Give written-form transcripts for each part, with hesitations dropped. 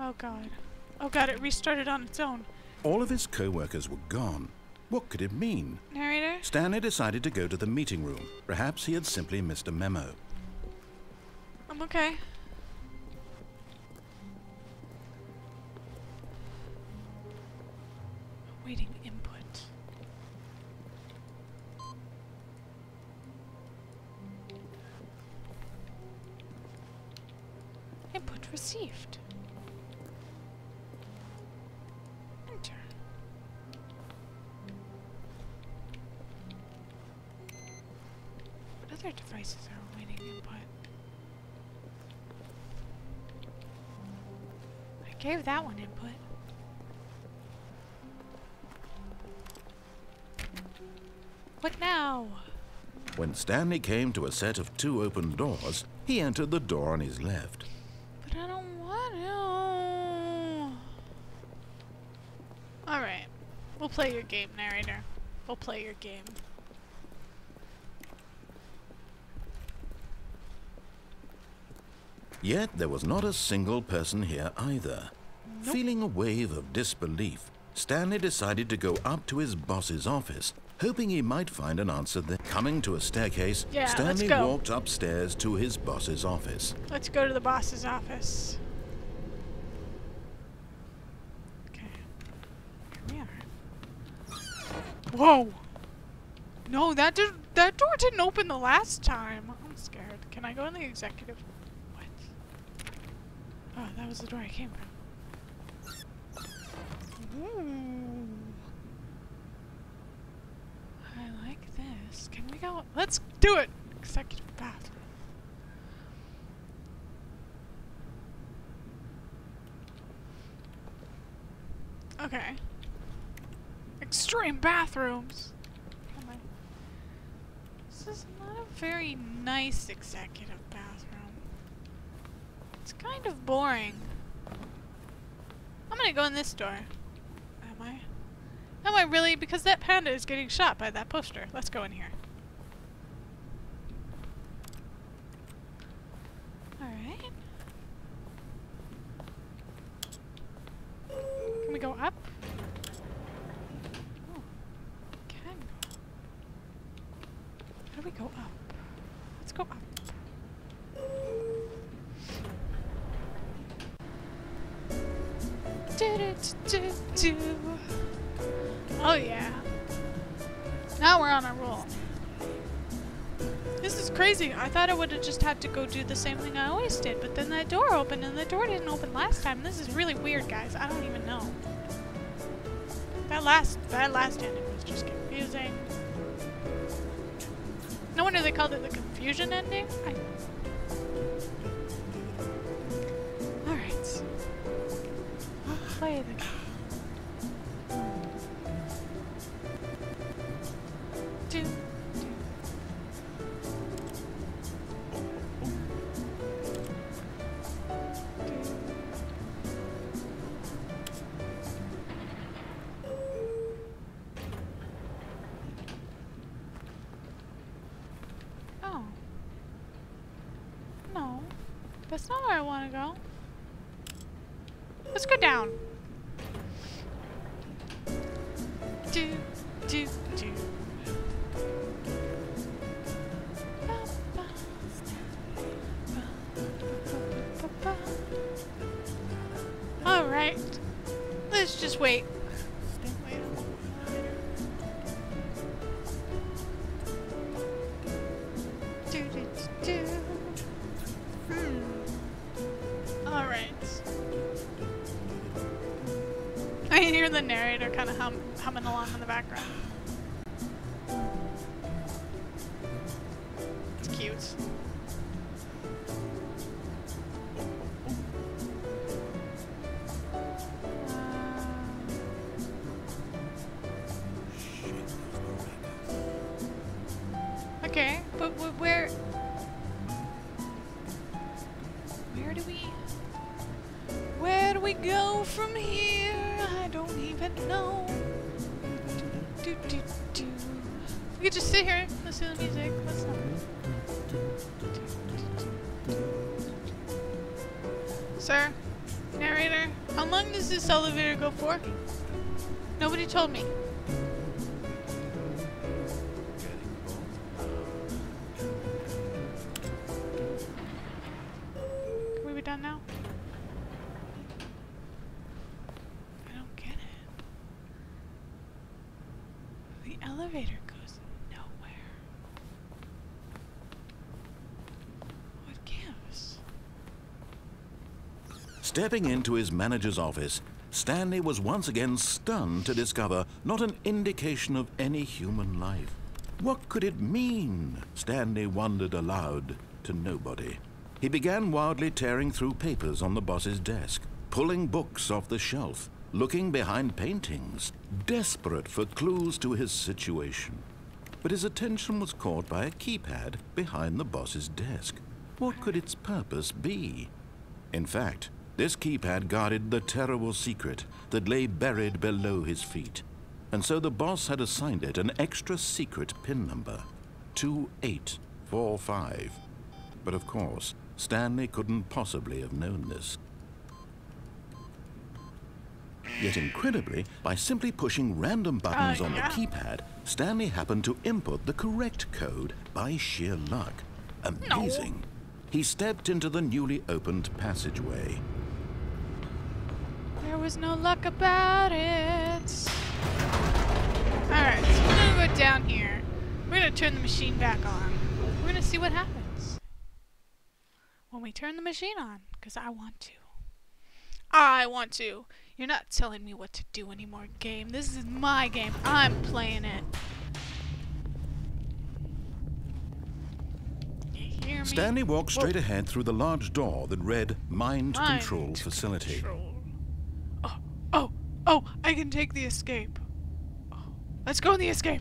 Oh god. Oh god, it restarted on its own. All of his co-workers were gone. What could it mean? Narrator? Stanley decided to go to the meeting room. Perhaps he had simply missed a memo. I'm okay. Awaiting input. Input received. Enter. What other devices are awaiting input? I gave that one input. What now? When Stanley came to a set of 2 open doors, he entered the door on his left. But I don't want to. Alright. We'll play your game, narrator. We'll play your game. Yet there was not a single person here either. Nope. Feeling a wave of disbelief, Stanley decided to go up to his boss's office, hoping he might find an answer there. Coming to a staircase, Yeah, Stanley let's go. walked upstairs to his boss's office. Let's go to the boss's office. Okay. Here we are. Whoa! No, that door didn't open the last time. I'm scared. Can I go in the executive? What? Oh, that was the door I came from. Ooh. I like this. Can we go? Let's do it! Executive bathroom. Okay. Extreme bathrooms! Come on. This is not a very nice executive bathroom. It's kind of boring. I'm gonna go in this door. Am I? Am I really? Because that panda is getting shot by that poster. Let's go in here. Alright. Can we go up? Oh, we can go. How do we go up? Let's go up. Oh yeah. Now we're on a roll. This is crazy. I thought I would have just had to go do the same thing I always did, but then that door opened and the door didn't open last time. This is really weird, guys. I don't even know. That last ending was just confusing. No wonder they called it the confusion ending. Alright. We'll play the game. Oh. No. That's not where I want to go. Let's go down. Do, do, do. Alright. Let's just wait. Do, do, do. Alright. I can hear the narrator kind of humming along in the background. It's cute. Okay, but where do we go from here? I don't even know. Do, do, do, do. We could just sit here and listen to the music. Let's not. Sir? Narrator, how long does this elevator go for? Nobody told me. Can we be done now? I don't get it. The elevator goes nowhere. What gives? Stepping into his manager's office, Stanley was once again stunned to discover not an indication of any human life. What could it mean? Stanley wondered aloud to nobody. He began wildly tearing through papers on the boss's desk, pulling books off the shelf, looking behind paintings, desperate for clues to his situation. But his attention was caught by a keypad behind the boss's desk. What could its purpose be? In fact, this keypad guarded the terrible secret that lay buried below his feet. And so the boss had assigned it an extra secret PIN number, 2845. But of course, Stanley couldn't possibly have known this. Yet incredibly, by simply pushing random buttons on the keypad, Stanley happened to input the correct code by sheer luck. Amazing. No. He stepped into the newly opened passageway. There was no luck about it. Alright, so we're gonna go down here. We're gonna turn the machine back on. We're gonna see what happens when we turn the machine on, because I want to. I want to. You're not telling me what to do anymore, game. This is my game. I'm playing it. You hear me? Stanley walked straight ahead through the large door that read Mind Control Facility. Oh, I can take the escape. Oh, let's go in the escape.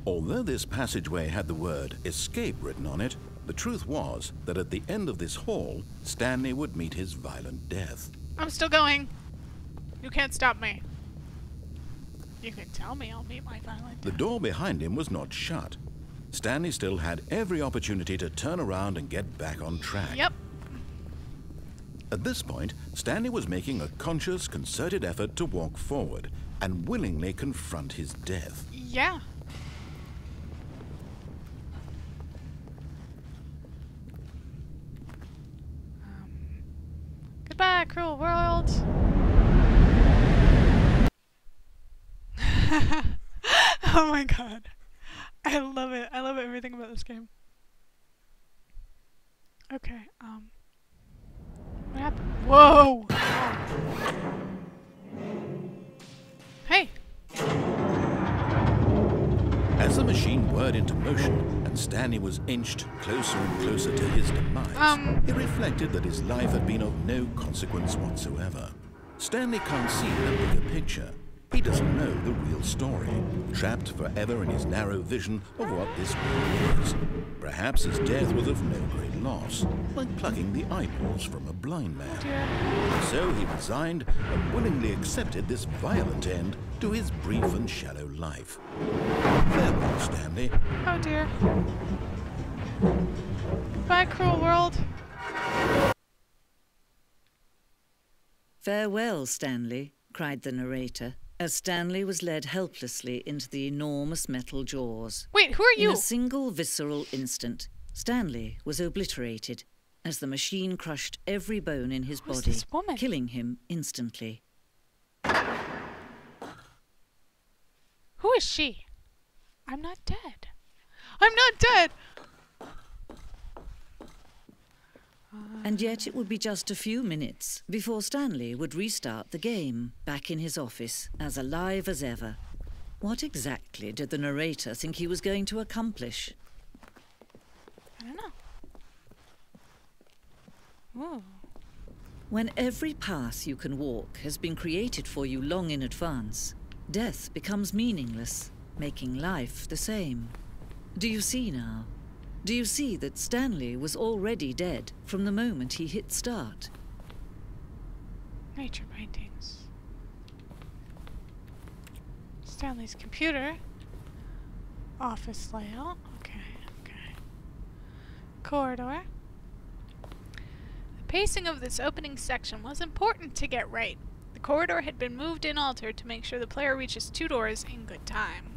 Although this passageway had the word escape written on it, the truth was that at the end of this hall, Stanley would meet his violent death. I'm still going. You can't stop me. You can tell me I'll meet my violent death. The door behind him was not shut. Stanley still had every opportunity to turn around and get back on track. Yep. At this point, Stanley was making a conscious, concerted effort to walk forward and willingly confront his death. Yeah. Goodbye, cruel world. Oh my god. I love it. I love everything about this game. Okay, what happened? Whoa! Hey! As the machine whirred into motion and Stanley was inched closer and closer to his demise, he reflected that his life had been of no consequence whatsoever. Stanley can't see the bigger picture. He doesn't know the real story, trapped forever in his narrow vision of what this world is. Perhaps his death was of no great loss, like plucking the eyeballs from a blind man. So he resigned and willingly accepted this violent end to his brief and shallow life. Farewell, Stanley. Oh dear. Bye, cruel world. Farewell, Stanley, cried the narrator, as Stanley was led helplessly into the enormous metal jaws. Wait, who are you? In a single visceral instant, Stanley was obliterated as the machine crushed every bone in his body, killing him instantly. Who is she? I'm not dead. I'm not dead! And yet it would be just a few minutes before Stanley would restart the game, back in his office, as alive as ever. What exactly did the narrator think he was going to accomplish? I don't know. Ooh. When every path you can walk has been created for you long in advance, death becomes meaningless, making life the same. Do you see now? Do you see that Stanley was already dead from the moment he hit start? Nature paintings. Stanley's computer. Office layout. Okay. Corridor. The pacing of this opening section was important to get right. The corridor had been moved and altered to make sure the player reaches 2 doors in good time.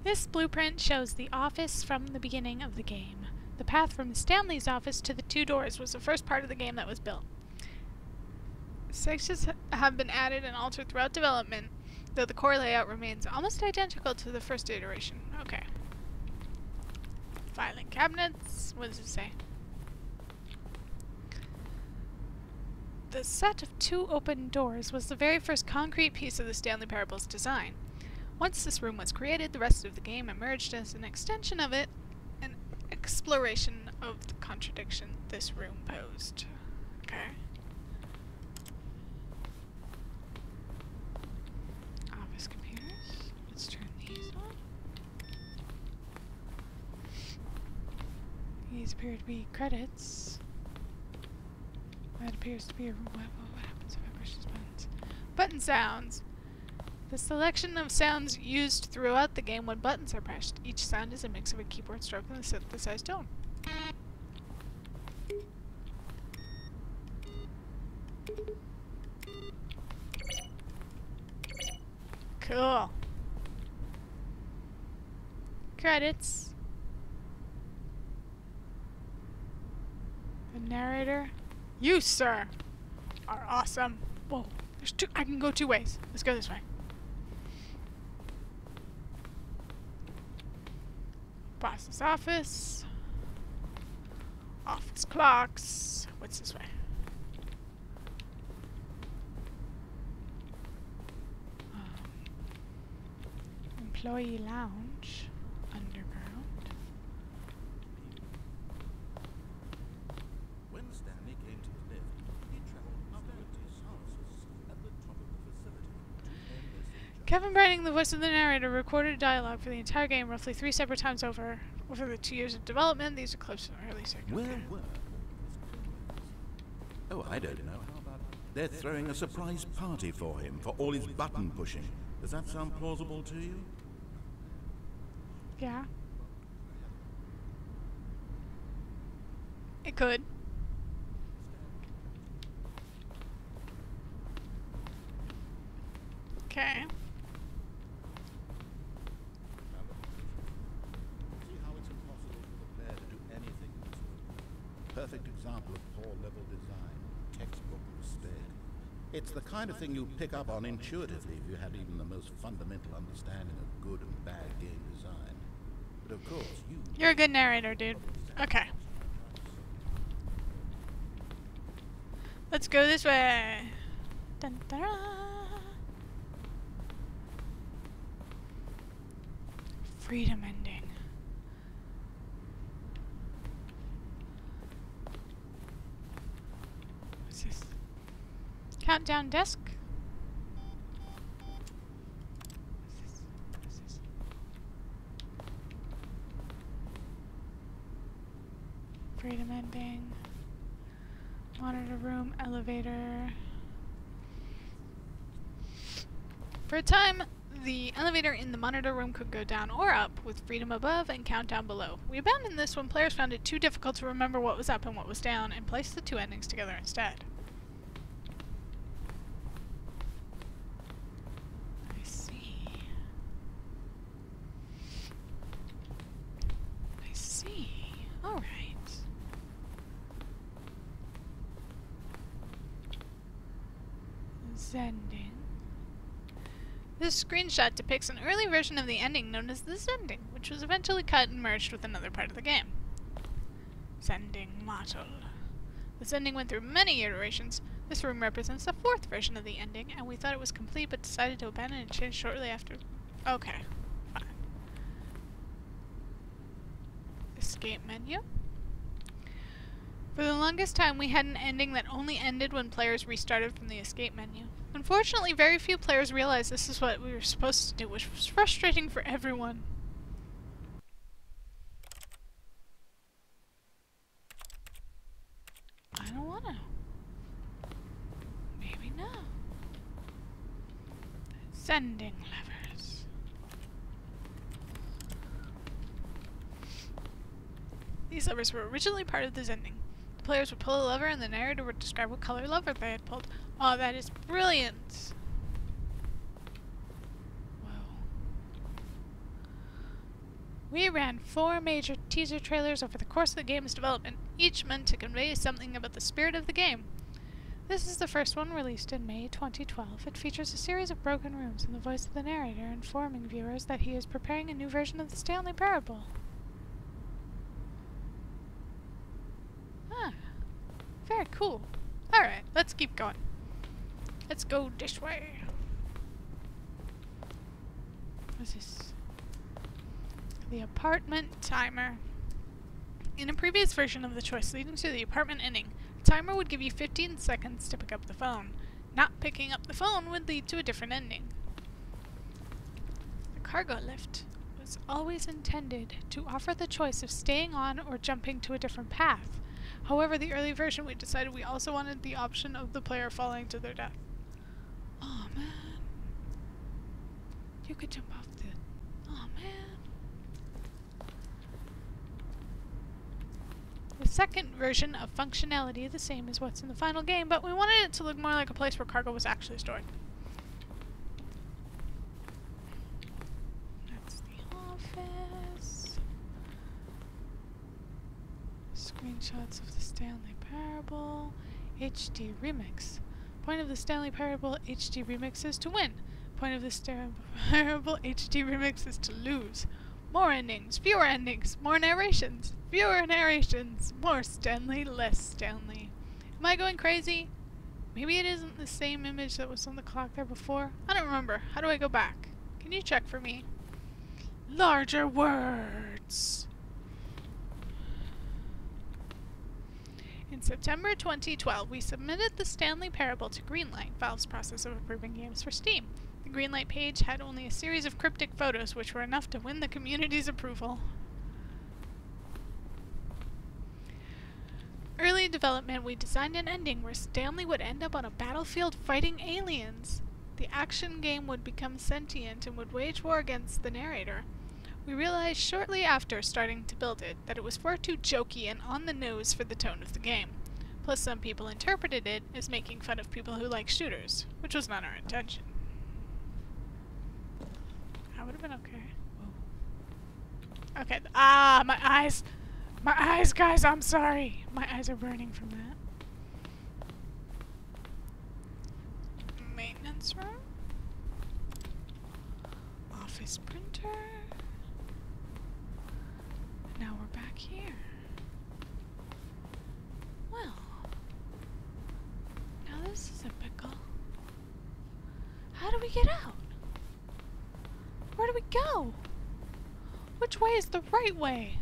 This blueprint shows the office from the beginning of the game. The path from Stanley's office to the 2 doors was the first part of the game that was built. Sections have been added and altered throughout development, though the core layout remains almost identical to the first iteration. Okay. Filing cabinets. What does it say? The set of 2 open doors was the very first concrete piece of the Stanley Parable's design. Once this room was created, the rest of the game emerged as an extension of it, an exploration of the contradiction this room posed. Okay. Office computers. Let's turn these on. These appear to be credits. That appears to be a... What happens if I push these buttons? Button sounds. The selection of sounds used throughout the game when buttons are pressed. Each sound is a mix of a keyboard stroke and a synthesized tone. Cool. Credits. The narrator. You, sir, are awesome. Whoa. There's 2. I can go 2 ways. Let's go this way. Boss's office. Office clocks. What's this way? Employee lounge. Underground. When Stanley came to the lift, he traveled upward to his houses at the top of the facility. Kevin Browning, the voice of the narrator, recorded dialogue for the entire game roughly 3 separate times over the 2 years of development. These are close to the early second. Where were? Oh, I don't know. They're throwing a surprise party for him for all his button pushing. Does that sound plausible to you? Yeah. It could. Okay. See how it's impossible for the player to do anything in this room. Perfect example of poor level design. Textbook mistake. It's the kind of thing you pick up on intuitively if you had even the most fundamental understanding of good and bad game design. But of course, You're a good narrator, dude. Okay. Let's go this way. Dun, dun, dun. Freedom ending. What's this? Countdown desk. What's this? Freedom ending. Monitor room, elevator. For a time, the elevator in the monitor room could go down or up, with freedom above and countdown below. We abandoned this when players found it too difficult to remember what was up and what was down, and placed the 2 endings together instead. I see. I see. Alright. Ending. This screenshot depicts an early version of the ending known as the Zending, which was eventually cut and merged with another part of the game. Zending model. The Zending went through many iterations. This room represents the 4th version of the ending, and we thought it was complete but decided to abandon and change shortly after. Okay, fine. Escape menu. For the longest time, we had an ending that only ended when players restarted from the escape menu. Unfortunately, very few players realized this is what we were supposed to do, which was frustrating for everyone. I don't wanna. Maybe no. Sending levers. These levers were originally part of this ending. The players would pull a lever and the narrator would describe what color lever they had pulled. Oh, that is brilliant! We ran 4 major teaser trailers over the course of the game's development, each meant to convey something about the spirit of the game. This is the first one, released in May 2012. It features a series of broken rooms and the voice of the narrator informing viewers that he is preparing a new version of the Stanley Parable. Ah, very cool. Alright, let's keep going. Let's go this way. What's this? The apartment timer. In a previous version of the choice leading to the apartment ending, the timer would give you 15 seconds to pick up the phone. Not picking up the phone would lead to a different ending. The cargo lift was always intended to offer the choice of staying on or jumping to a different path. However, the early version we decided we also wanted the option of the player falling to their death. Oh man. You could jump off the... Oh man. The second version of functionality the same as what's in the final game, but we wanted it to look more like a place where cargo was actually stored. That's the office. Screenshots of the Stanley Parable. HD Remix. Point of the Stanley Parable HD Remix is to win. Point of the Stanley Parable HD Remix is to lose. More endings, fewer endings, more narrations, fewer narrations, more Stanley, less Stanley. Am I going crazy? Maybe it isn't the same image that was on the clock there before. I don't remember. How do I go back? Can you check for me? Larger words. In September 2012, we submitted the Stanley Parable to Greenlight, Valve's process of approving games for Steam. The Greenlight page had only a series of cryptic photos, which were enough to win the community's approval. Early in development, we designed an ending where Stanley would end up on a battlefield fighting aliens. The action game would become sentient and would wage war against the narrator. We realized shortly after starting to build it that it was far too jokey and on the nose for the tone of the game. Plus, some people interpreted it as making fun of people who like shooters, which was not our intention. That would have been okay. Whoa. Okay. Ah, my eyes! My eyes, guys, I'm sorry. My eyes are burning from that. Maintenance room. Office printer. Now we're back here. Well. Now this is a pickle. How do we get out? Where do we go? Which way is the right way?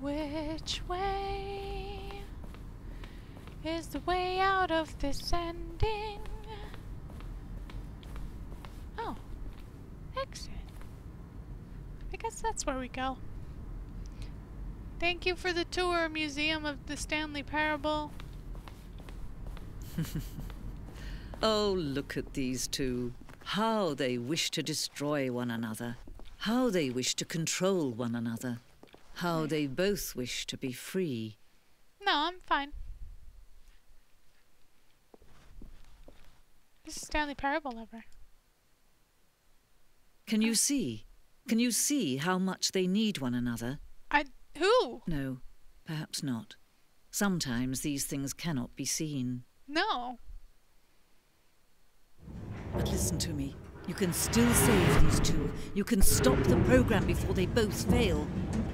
Which way is the way out of this ending? Oh, exit. I guess that's where we go. Thank you for the tour, Museum of the Stanley Parable. Oh, look at these two. How they wish to destroy one another. How they wish to control one another. How they both wish to be free. No, I'm fine. This is Stanley Parable lever. Can you see? Can you see how much they need one another? Who? No, perhaps not. Sometimes these things cannot be seen. No. But listen to me. You can still save these two. You can stop the program before they both fail.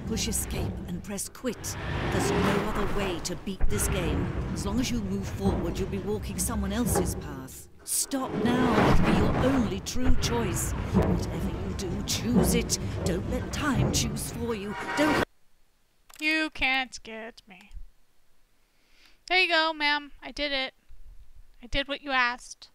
Push escape and press quit. There's no other way to beat this game. As long as you move forward, you'll be walking someone else's path. Stop now. It can be your only true choice. Whatever you do, choose it. Don't let time choose for you. Don't... You can't get me. There you go, ma'am. I did it. I did what you asked.